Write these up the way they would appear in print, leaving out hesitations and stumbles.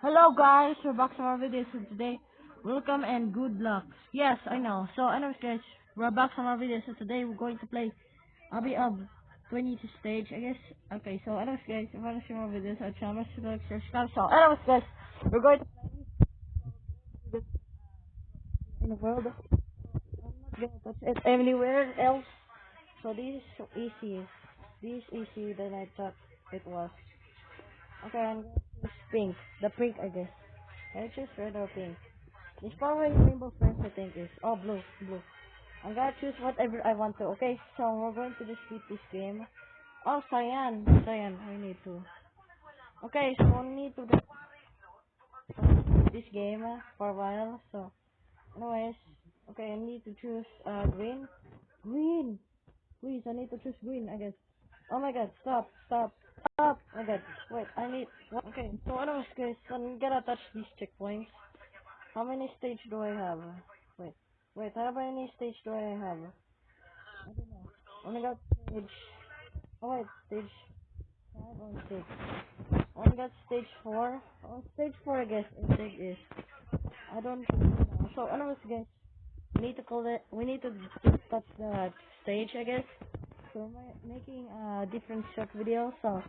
Hello guys, we're back to our videos and today, welcome and good luck. Yes, I know. So anyways guys, we're back from our videos and today we're going to play Abby Ab 20 to stage, I guess. Okay, so anyways guys, if you want to see more videos, our channel, subscribe. So anyways guys, we're going to play in the world. I'm not gonna touch it anywhere else. So this is so easy. This is easy than I thought it was. Okay, I'm gonna choose pink. The pink I guess. I choose red or pink. This probably Rainbow Friends I think is. Oh, blue. I'm gonna choose whatever I want to. Okay, so we're going to just beat this game. Oh, cyan. I need to. Okay, so we need to just this game for a while. So, anyways, okay, I need to choose green. Green. Please, I need to choose green. I guess. Oh my God! Stop. Oh my God! Wait, I need. Okay, so anyways, guys, I'm gonna touch these checkpoints. How many stage do I have? Wait, how many stage do I have? I don't know. Only got stage. Oh wait, stage 5 or 6. Only got stage 4. Oh, stage 4 I guess. I think is. I don't know. So anyways guys, we need to call it. We need to touch the stage I guess. So I'm making a different short video. So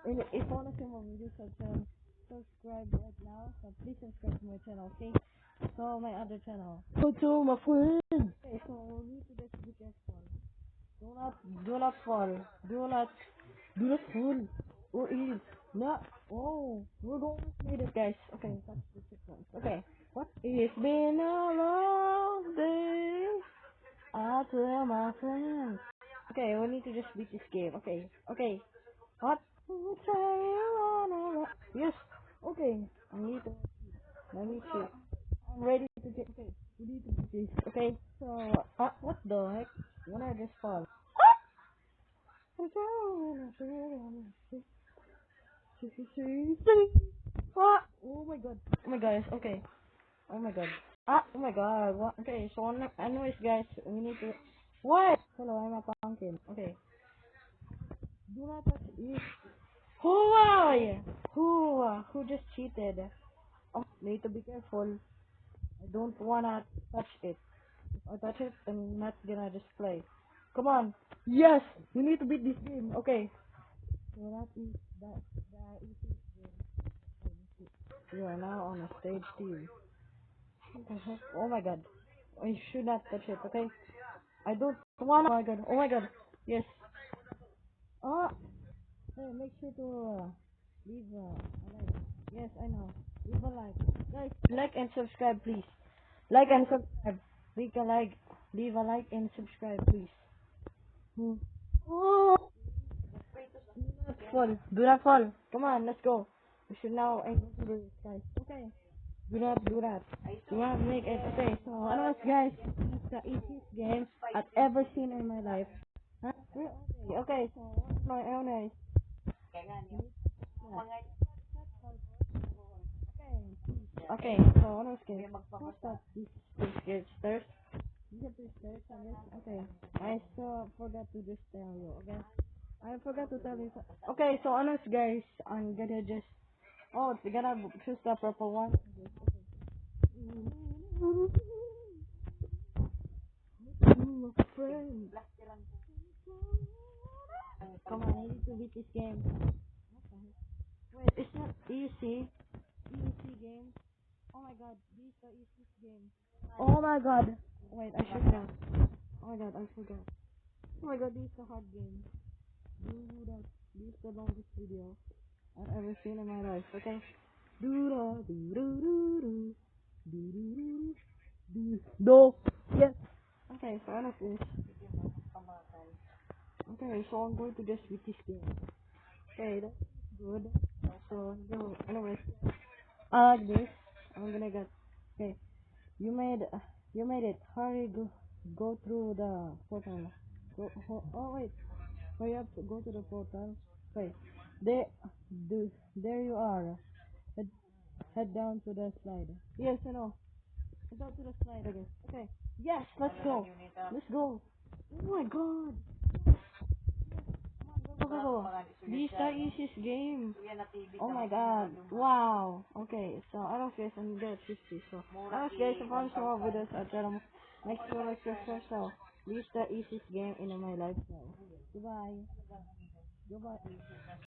if you want to see more videos, subscribe right now. So please subscribe to my channel, okay? So my other channel. Go to my friend. Okay, so we need to just be careful. Do not fall. Do not fall. Or eat. No. Oh, we're going to play this, guys. Okay, that's the sequence. Okay. What? It's been a long day. I tell my friends. Okay, we need to just beat this game. Okay. What? Yes. Okay. Let me see. I'm ready to get. Okay. We need to beat this. Okay. So, what the heck? When I just fall. Oh my god. Oh my gosh. Okay. Oh my god. Oh my god. What? Okay. So, anyways, guys, we need to. What? Hello, I'm a pumpkin. Okay. Do not touch it. Who? Who just cheated? Oh, need to be careful. I don't wanna touch it. If I touch it, I'm not gonna display. Come on. Yes, we need to beat this game. Okay. So that is the easy game. We are now on a stage 2. What the heck? Oh my god. I should not touch it, okay? I don't wanna. Oh my god. Yes. Oh, hey, make sure to leave a like. Yes, I know. Leave a like. Guys, like and subscribe, please. Like and subscribe. Leave a like and subscribe, please. Hmm. Oh, do not fall. Come on, let's go. We should now aim to the guys. Okay. Do not do that. Do not make it. Okay, so anyways guys, this is the easiest game I've ever seen in my life. Huh? Okay, so what's my own? Okay, so anyways guys, who start this stairs? You have to stairs, I guess. Okay. I still forgot to just tell you, okay? I forgot to tell you. Okay, so honest guys, I'm gonna just. Oh, it's gonna choose the purple one. Ooh, my friend. Come on, I need to beat this game. Wait, it's not easy. Easy game. Oh my god, this is the easiest game. Oh my god. Wait, I forgot. Oh my god, I forgot. Oh my god, this is a hard game. Do that. This is the longest video I've ever seen in my life. Okay. Do da do do do do do do do do. No. Yes. Okay, so honestly. Okay, so I'm going to just beat this game. Okay, that's good. So, anyways, I like this. I'm gonna get. Okay, you made you made it. Hurry, go through the portal. Oh wait, hurry up, go to the portal. Wait, there, there you are. Head, head down to the slide. Yes, I know. Head down to the slide again. Okay. Yes, let's go. Let's go. Oh my god. go, go. This is the easiest game. Oh my god. Wow. Okay, so I don't guys, I'm good at 50. So, I don't guys, if I'm small videos, I try to make sure like this first. So, this is the easiest game in my life now. Goodbye. Goodbye.